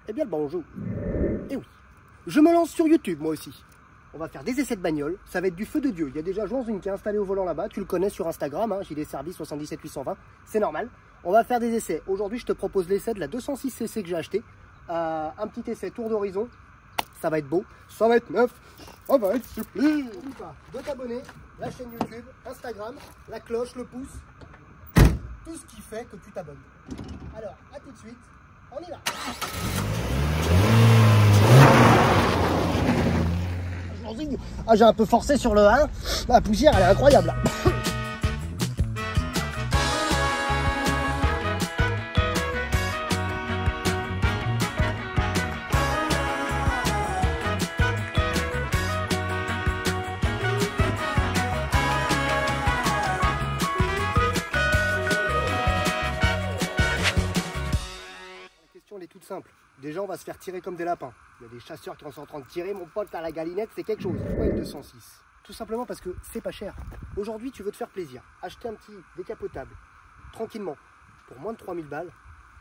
Eh bien le bonjour. Et oui, je me lance sur YouTube moi aussi. On va faire des essais de bagnole, ça va être du feu de Dieu. Il y a déjà Joanzine qui est installé au volant là-bas, tu le connais sur Instagram, hein, JD Service 77 820, c'est normal. On va faire des essais. Aujourd'hui, je te propose l'essai de la 206cc que j'ai acheté. Un petit essai tour d'horizon, ça va être beau, ça va être neuf, ça va être super. N'oublie pas de t'abonner, la chaîne YouTube, Instagram, la cloche, le pouce, tout ce qui fait que tu t'abonnes. Alors, à tout de suite, on y va. Ah, j'ai un peu forcé sur le 1, la poussière elle est incroyable là. Elle est toute simple. Déjà, on va se faire tirer comme des lapins. Il y a des chasseurs qui sont en train de tirer. Mon pote à la galinette, c'est quelque chose. Pourquoi une 206? Tout simplement parce que c'est pas cher. Aujourd'hui, tu veux te faire plaisir. Acheter un petit décapotable, tranquillement, pour moins de 3000 balles,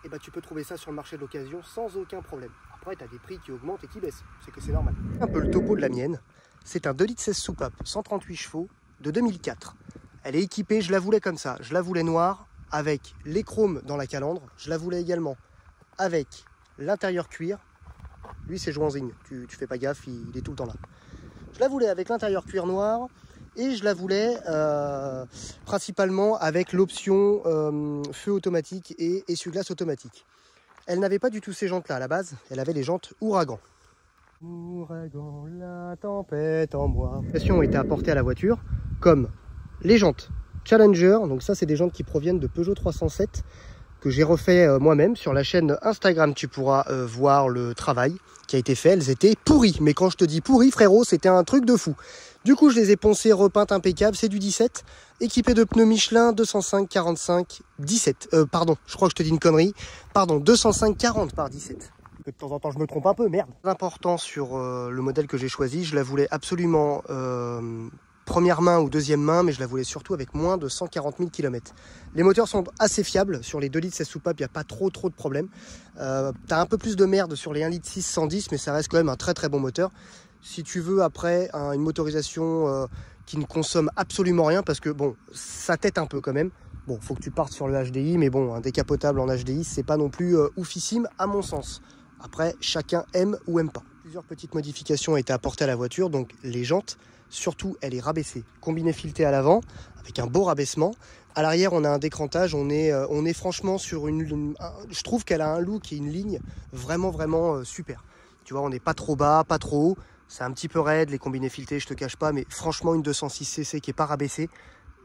et bah, tu peux trouver ça sur le marché de l'occasion sans aucun problème. Après, tu as des prix qui augmentent et qui baissent. C'est que c'est normal. Un peu le topo de la mienne. C'est un 2 litres 16 soupape, 138 chevaux, de 2004. Elle est équipée, je la voulais comme ça. Je la voulais noire, avec les chromes dans la calandre. Je la voulais également avec l'intérieur cuir. Lui c'est Joanzine, tu fais pas gaffe, il est tout le temps là. Je la voulais avec l'intérieur cuir noir et je la voulais principalement avec l'option feu automatique et essuie-glace automatique. Elle n'avait pas du tout ces jantes là à la base, elle avait les jantes ouragan. Ouragan, la tempête en moi. Les ont été apportées à la voiture comme les jantes Challenger, donc ça c'est des jantes qui proviennent de Peugeot 307 que j'ai refait moi-même. Sur la chaîne Instagram, tu pourras voir le travail qui a été fait. Elles étaient pourries, mais quand je te dis pourries, frérot, c'était un truc de fou. Du coup, je les ai poncées, repeintes impeccables. C'est du 17, équipé de pneus Michelin 205 45 17. Pardon, je crois que je te dis une connerie. Pardon, 205 40 par 17. De temps en temps, je me trompe un peu, merde. Important sur le modèle que j'ai choisi, je la voulais absolument première main ou deuxième main, mais je la voulais surtout avec moins de 140 000 km. Les moteurs sont assez fiables. Sur les 2 litres 16 soupapes, il n'y a pas trop de problèmes. Tu as un peu plus de merde sur les 1 litre 6 110, mais ça reste quand même un très bon moteur. Si tu veux après une motorisation qui ne consomme absolument rien, parce que bon, ça tète un peu quand même. Bon, faut que tu partes sur le HDI, mais bon, un décapotable en HDI, c'est pas non plus oufissime à mon sens. Après, chacun aime ou aime pas. Plusieurs petites modifications ont été apportées à la voiture, donc les jantes. Surtout, elle est rabaissée. Combiné fileté à l'avant, avec un beau rabaissement. À l'arrière, on a un décrantage. On est franchement sur je trouve qu'elle a un look et une ligne vraiment super. Tu vois, on n'est pas trop bas, pas trop haut. C'est un petit peu raide, les combinés filetés, je te cache pas. Mais franchement, une 206cc qui n'est pas rabaissée,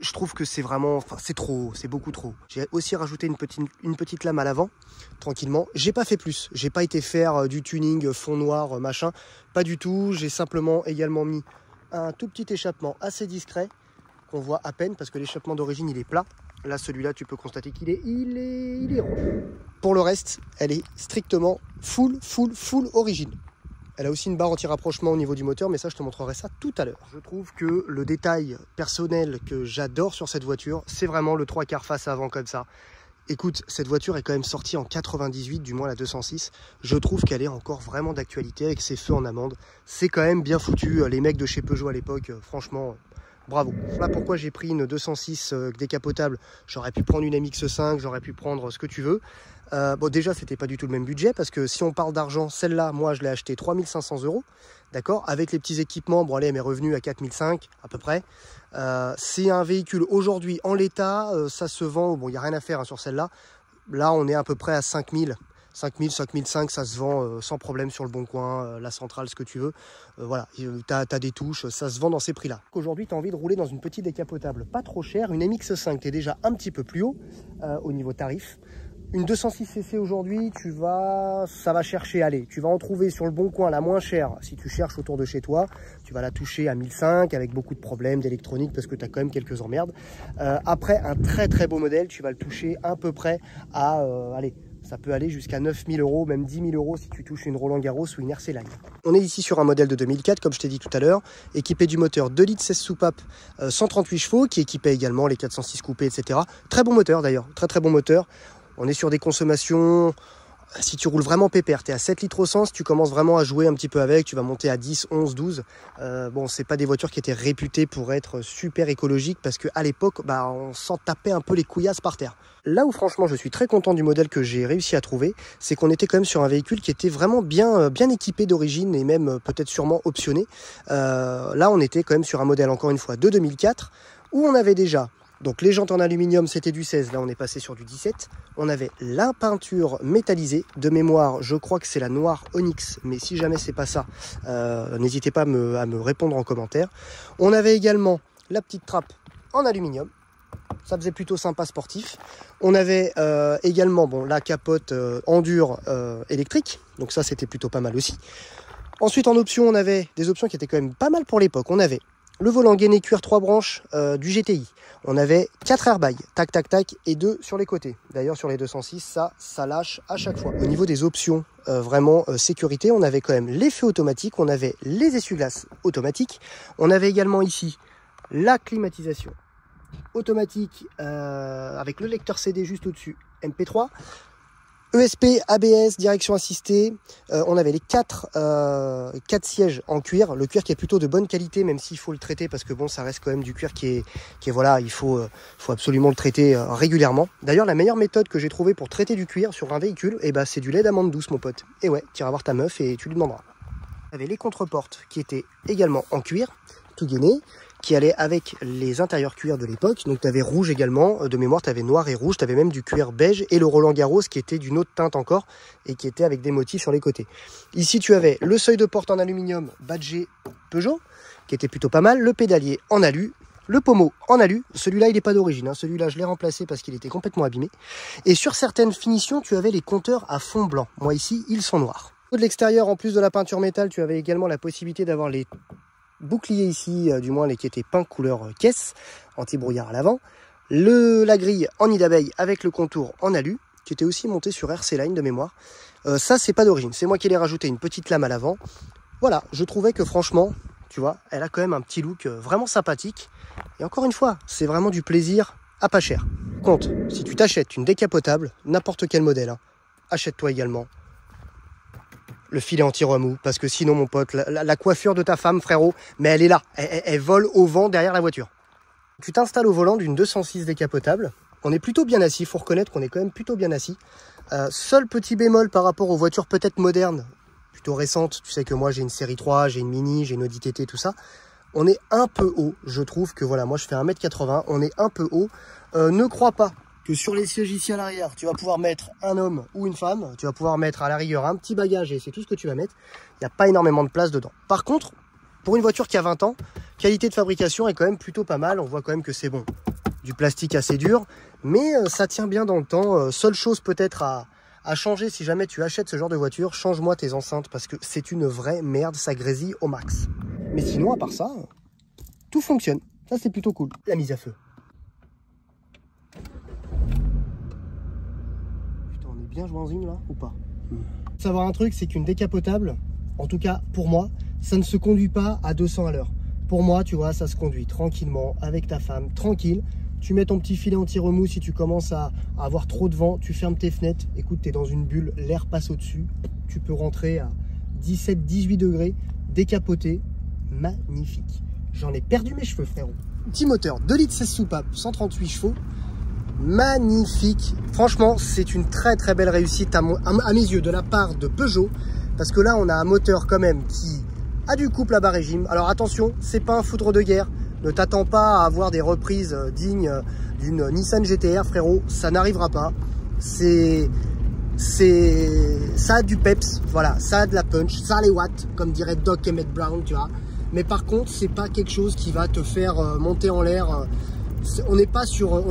je trouve que c'est vraiment... Enfin, c'est trop haut, c'est beaucoup trop haut. J'ai aussi rajouté une petite lame à l'avant, tranquillement. J'ai pas fait plus. J'ai pas été faire du tuning, fond noir, machin. Pas du tout. J'ai simplement également mis un tout petit échappement assez discret qu'on voit à peine parce que l'échappement d'origine il est plat. Là celui-là tu peux constater qu'il est rond. Pour le reste elle est strictement full origine. Elle a aussi une barre anti-rapprochement au niveau du moteur, mais ça je te montrerai ça tout à l'heure. Je trouve que le détail personnel que j'adore sur cette voiture, c'est vraiment le 3/4 face avant comme ça. Écoute, cette voiture est quand même sortie en 98, du moins la 206. Je trouve qu'elle est encore vraiment d'actualité avec ses feux en amande. C'est quand même bien foutu. Les mecs de chez Peugeot à l'époque, franchement, bravo. Voilà pourquoi j'ai pris une 206 décapotable. J'aurais pu prendre une MX5, j'aurais pu prendre ce que tu veux. Bon, déjà, c'était pas du tout le même budget parce que si on parle d'argent, celle-là, moi, je l'ai achetée 3500 €. D'accord, avec les petits équipements, bon allez, elle m'est revenue à 4005 à peu près. C'est un véhicule aujourd'hui en l'état, ça se vend, bon il n'y a rien à faire hein, sur celle-là. Là on est à peu près à 5000, 5005, ça se vend sans problème sur le Bon Coin, la centrale, ce que tu veux. Voilà, tu as des touches, ça se vend dans ces prix-là. Aujourd'hui tu as envie de rouler dans une petite décapotable, pas trop chère, une MX5, tu es déjà un petit peu plus haut au niveau tarif. Une 206cc aujourd'hui, ça va chercher, allez, tu vas en trouver sur le Bon Coin la moins chère. Si tu cherches autour de chez toi, tu vas la toucher à 1005 avec beaucoup de problèmes d'électronique parce que tu as quand même quelques emmerdes. Après, un très beau modèle, tu vas le toucher à peu près à, allez, ça peut aller jusqu'à 9000 €, même 10 000 € si tu touches une Roland Garros ou une RC Line. On est ici sur un modèle de 2004, comme je t'ai dit tout à l'heure, équipé du moteur 2 litres 16 soupapes, 138 chevaux, qui équipait également les 406 coupés, etc. Très bon moteur d'ailleurs, très bon moteur. On est sur des consommations si tu roules vraiment pépère, tu es à 7 litres au 100, si tu commences vraiment à jouer un petit peu avec, tu vas monter à 10, 11, 12. Bon, c'est pas des voitures qui étaient réputées pour être super écologiques parce qu'à l'époque, bah, on s'en tapait un peu les couillasses par terre. Là où franchement je suis très content du modèle que j'ai réussi à trouver, c'est qu'on était quand même sur un véhicule qui était vraiment bien équipé d'origine et même peut-être sûrement optionné. Là on était quand même sur un modèle encore une fois de 2004 où on avait déjà, donc les jantes en aluminium c'était du 16, là on est passé sur du 17. On avait la peinture métallisée, de mémoire je crois que c'est la noire Onyx, mais si jamais c'est pas ça, n'hésitez pas à me répondre en commentaire. On avait également la petite trappe en aluminium. Ça faisait plutôt sympa sportif. On avait également bon, la capote Endure électrique. Donc ça, c'était plutôt pas mal aussi. Ensuite, en option, on avait des options qui étaient quand même pas mal pour l'époque. On avait le volant gainé cuir 3 branches du GTI. On avait 4 airbags, tac, tac, tac, et 2 sur les côtés. D'ailleurs, sur les 206, ça lâche à chaque fois. Au niveau des options, vraiment sécurité, on avait quand même les feux automatiques. On avait les essuie-glaces automatiques. On avait également ici la climatisation automatique avec le lecteur CD juste au-dessus, MP3, ESP, ABS, direction assistée. On avait les 4 sièges en cuir, le cuir qui est plutôt de bonne qualité, même s'il faut le traiter parce que bon, ça reste quand même du cuir qui est voilà, il faut absolument le traiter régulièrement. D'ailleurs, la meilleure méthode que j'ai trouvée pour traiter du cuir sur un véhicule, et c'est du lait d'amande douce, mon pote. Et ouais, tu iras voir ta meuf et tu lui demanderas. On avait les contreportes qui étaient également en cuir, tout gainé, qui allait avec les intérieurs cuir de l'époque. Donc tu avais rouge également, de mémoire tu avais noir et rouge, tu avais même du cuir beige et le Roland Garros qui était d'une autre teinte encore et qui était avec des motifs sur les côtés. Ici tu avais le seuil de porte en aluminium badgé Peugeot qui était plutôt pas mal, le pédalier en alu, le pommeau en alu, celui-là il n'est pas d'origine, hein. Celui-là je l'ai remplacé parce qu'il était complètement abîmé. Et sur certaines finitions tu avais les compteurs à fond blanc, moi ici ils sont noirs. De l'extérieur, en plus de la peinture métal, tu avais également la possibilité d'avoir les bouclier ici, du moins les qui étaient peints couleur caisse, anti-brouillard à l'avant, la grille en nid d'abeille avec le contour en alu, qui était aussi monté sur RC Line de mémoire. Ça c'est pas d'origine, c'est moi qui l'ai rajouté, une petite lame à l'avant. Voilà, je trouvais que franchement, tu vois, elle a quand même un petit look vraiment sympathique. Et encore une fois, c'est vraiment du plaisir à pas cher. Compte, si tu t'achètes une décapotable, n'importe quel modèle, hein, achète-toi également le filet anti-remous, parce que sinon mon pote, la coiffure de ta femme, frérot, mais elle est là, elle vole au vent derrière la voiture. Tu t'installes au volant d'une 206 décapotable, on est plutôt bien assis, il faut reconnaître qu'on est quand même plutôt bien assis. Seul petit bémol par rapport aux voitures peut-être modernes, plutôt récentes, tu sais que moi j'ai une série 3, j'ai une Mini, j'ai une Audi TT, tout ça, on est un peu haut, je trouve que voilà, moi je fais 1m80, on est un peu haut, ne crois pas que sur les sièges ici à l'arrière, tu vas pouvoir mettre un homme ou une femme, tu vas pouvoir mettre à la rigueur un petit bagage et c'est tout ce que tu vas mettre. Il n'y a pas énormément de place dedans. Par contre, pour une voiture qui a 20 ans, qualité de fabrication est quand même plutôt pas mal. On voit quand même que c'est bon, du plastique assez dur, mais ça tient bien dans le temps. Seule chose peut-être à changer si jamais tu achètes ce genre de voiture, change-moi tes enceintes parce que c'est une vraie merde, ça grésille au max. Mais sinon, à part ça, tout fonctionne. Ça, c'est plutôt cool. La mise à feu. Bien jouanzine là ou pas. Savoir un truc, c'est qu'une décapotable, en tout cas pour moi, ça ne se conduit pas à 200 à l'heure. Pour moi, tu vois, ça se conduit tranquillement avec ta femme, tranquille. Tu mets ton petit filet anti-remous si tu commences à avoir trop de vent, tu fermes tes fenêtres, écoute, tu es dans une bulle, l'air passe au-dessus, tu peux rentrer à 17-18 degrés, décapoté, magnifique. J'en ai perdu mes cheveux, frérot. Petit moteur, 2 litres 16 soupapes, 138 chevaux. Magnifique, franchement c'est une très très belle réussite à mes yeux de la part de Peugeot, parce que là on a un moteur quand même qui a du couple à bas régime. Alors attention, c'est pas un foudre de guerre, ne t'attends pas à avoir des reprises dignes d'une Nissan GT-R, frérot, ça n'arrivera pas. Ça a du peps, voilà, ça a de la punch, ça a les watts, comme dirait Doc Emmett Brown, tu vois. Mais par contre c'est pas quelque chose qui va te faire monter en l'air. On n'est pas sur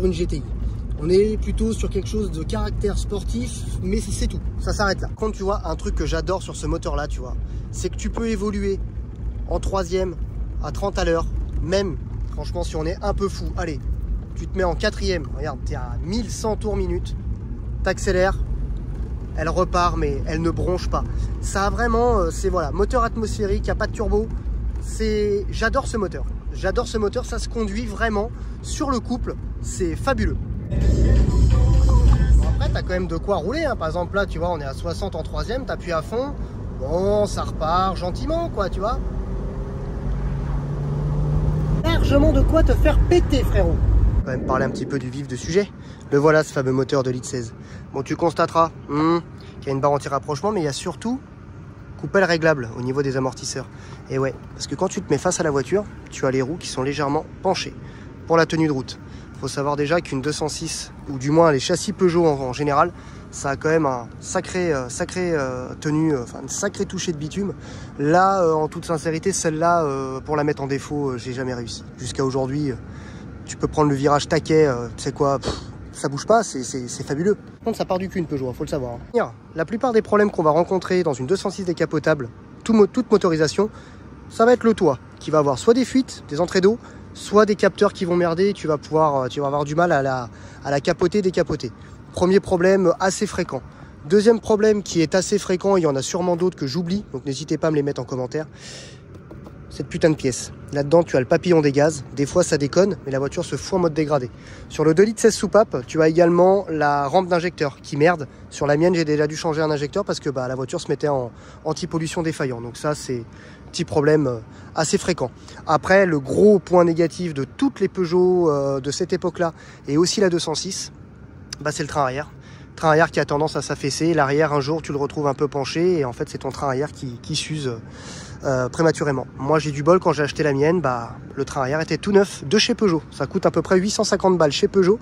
une GTI, on est plutôt sur quelque chose de caractère sportif, mais c'est tout, ça s'arrête là. Quand tu vois, un truc que j'adore sur ce moteur là, tu vois, c'est que tu peux évoluer en 3e à 30 à l'heure, même franchement si on est un peu fou, allez, tu te mets en 4e, regarde, tu es à 1100 tours minute, t'accélères, elle repart mais elle ne bronche pas. Ça a vraiment, c'est voilà, moteur atmosphérique, il n'y a pas de turbo, j'adore ce moteur. J'adore ce moteur, ça se conduit vraiment sur le couple, c'est fabuleux. Bon, après, t'as quand même de quoi rouler, hein. Par exemple là, tu vois, on est à 60 en 3ème, t'appuies à fond, bon, ça repart gentiment, quoi, tu vois. Largement de quoi te faire péter, frérot. On va quand même parler un petit peu du vif de sujet. Le voilà, ce fameux moteur de litre 16. Bon, tu constateras qu'il y a une barre anti-rapprochement, mais il y a surtout coupelle réglable au niveau des amortisseurs. Et ouais, parce que quand tu te mets face à la voiture, tu as les roues qui sont légèrement penchées pour la tenue de route. Il faut savoir déjà qu'une 206, ou du moins les châssis Peugeot en général, ça a quand même un sacré tenue, enfin une sacrée touchée de bitume. Là, en toute sincérité, celle-là, pour la mettre en défaut, j'ai jamais réussi. Jusqu'à aujourd'hui, tu peux prendre le virage taquet, tu sais quoi, ça bouge pas, c'est fabuleux. Par contre, ça part du cul une Peugeot, faut le savoir. La plupart des problèmes qu'on va rencontrer dans une 206 décapotable, toute motorisation, ça va être le toit, qui va avoir soit des fuites, des entrées d'eau, soit des capteurs qui vont merder, tu vas avoir du mal à la capoter, décapoter. Premier problème assez fréquent. Deuxième problème qui est assez fréquent, il y en a sûrement d'autres que j'oublie, donc n'hésitez pas à me les mettre en commentaire. Cette putain de pièce. Là-dedans, tu as le papillon des gaz. Des fois, ça déconne, mais la voiture se fout en mode dégradé. Sur le 2 litres 16 soupape, tu as également la rampe d'injecteur qui merde. Sur la mienne, j'ai déjà dû changer un injecteur parce que la voiture se mettait en anti-pollution défaillant. Donc ça, c'est un petit problème assez fréquent. Après, le gros point négatif de toutes les Peugeot de cette époque-là, et aussi la 206, c'est le train arrière. Train arrière qui a tendance à s'affaisser. L'arrière, un jour, tu le retrouves un peu penché. Et en fait, c'est ton train arrière qui s'use prématurément. Moi, j'ai du bol, quand j'ai acheté la mienne, le train arrière était tout neuf de chez Peugeot. Ça coûte à peu près 850 balles chez Peugeot.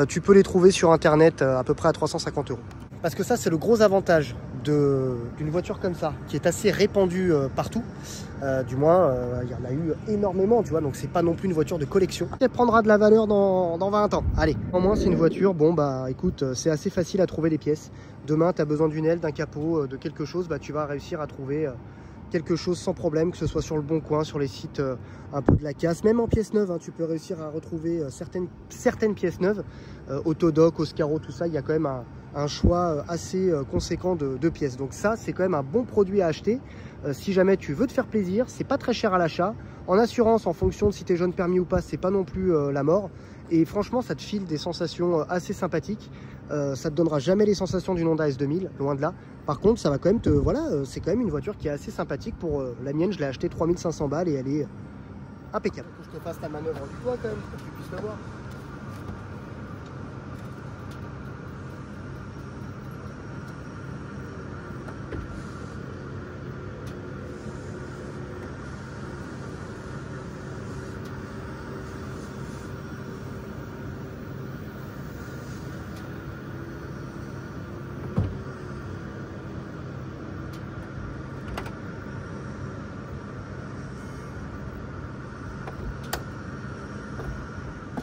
Tu peux les trouver sur internet à peu près à 350 €. Parce que ça, c'est le gros avantage d'une voiture comme ça, qui est assez répandue partout. Du moins, il y en a eu énormément, tu vois, donc c'est pas non plus une voiture de collection. Elle prendra de la valeur dans 20 ans. Allez, au moins c'est une voiture, bon écoute, c'est assez facile à trouver les pièces. Demain, tu as besoin d'une aile, d'un capot, de quelque chose, tu vas réussir à trouver quelque chose sans problème, que ce soit sur le Bon Coin, sur les sites un peu de la casse, même en pièces neuves, tu peux réussir à retrouver certaines pièces neuves, Autodoc, Oscaro, tout ça, il y a quand même un choix assez conséquent de pièces. Donc ça, c'est quand même un bon produit à acheter. Si jamais tu veux te faire plaisir, c'est pas très cher à l'achat. En assurance, en fonction de si tu es jeune permis ou pas, c'est pas non plus la mort. Et franchement, ça te file des sensations assez sympathiques. Ça te donnera jamais les sensations d'une Honda S2000, loin de là. Par contre, ça va quand même c'est quand même une voiture qui est assez sympathique. Pour la mienne, je l'ai achetée 3500 balles et elle est impeccable. Faut que je te fasse ta manœuvre du toit quand même, pour que tu puisses la voir.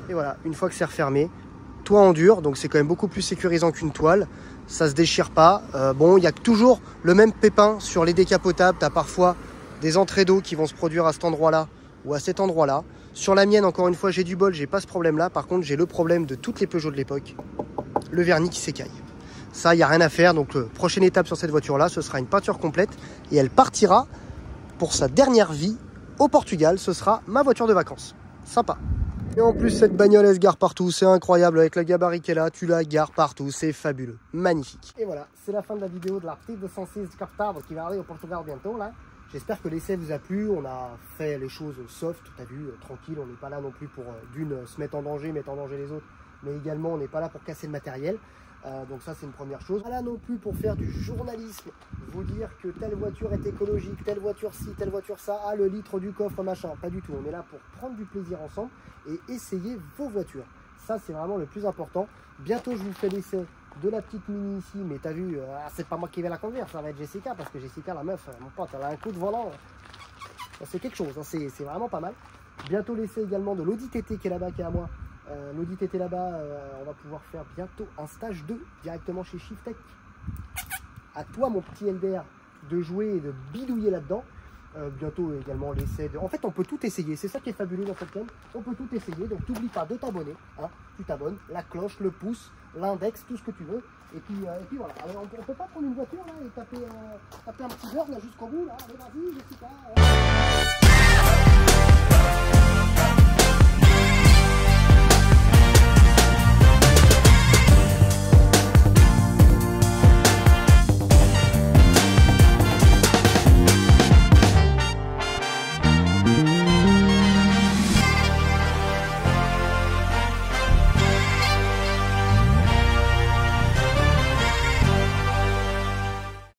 Et voilà, une fois que c'est refermé, toit en dur, donc c'est quand même beaucoup plus sécurisant qu'une toile. Ça se déchire pas. Bon, il y a toujours le même pépin sur les décapotables. Tu as parfois des entrées d'eau qui vont se produire à cet endroit-là ou à cet endroit-là. Sur la mienne, encore une fois, j'ai du bol, j'ai pas ce problème-là. Par contre, j'ai le problème de toutes les Peugeot de l'époque, le vernis qui s'écaille. Ça, il n'y a rien à faire. Donc, prochaine étape sur cette voiture-là, ce sera une peinture complète et elle partira pour sa dernière vie au Portugal. Ce sera ma voiture de vacances. Sympa. Et en plus, cette bagnole, elle se gare partout, c'est incroyable, avec la gabarit qu'elle a, tu la gares partout, c'est fabuleux, magnifique. Et voilà, c'est la fin de la vidéo de la petite 206 Descartable qui va arriver au Portugal bientôt, là. J'espère que l'essai vous a plu, on a fait les choses soft, t'as vu, tranquille, on n'est pas là non plus pour se mettre en danger, mettre en danger les autres, mais également on n'est pas là pour casser le matériel. Donc ça c'est une première chose. Pas là non plus pour faire du journalisme, vous dire que telle voiture est écologique, telle voiture ci, telle voiture ça, le litre du coffre machin, pas du tout. On est là pour prendre du plaisir ensemble et essayer vos voitures. Ça c'est vraiment le plus important. Bientôt je vous fais l'essai de la petite Mini ici, mais t'as vu, c'est pas moi qui vais la conduire, ça va être Jessica, parce que Jessica la meuf, mon pote, elle a un coup de volant, c'est quelque chose, c'est vraiment pas mal. Bientôt l'essai également de l'Audi TT qui est là-bas, qui est à moi. L'Audi TT là-bas, on va pouvoir faire bientôt un stage 2 directement chez Shiftech. À toi mon petit LDR de jouer et de bidouiller là-dedans. Bientôt également l'essai de... En fait on peut tout essayer, c'est ça qui est fabuleux dans cette chaîne. On peut tout essayer, donc n'oublie pas de t'abonner, tu t'abonnes, la cloche, le pouce, l'index, tout ce que tu veux. Et puis voilà, alors, on peut pas prendre une voiture là et taper un petit beurre là jusqu'au bout là. Allez vas-y Jessica.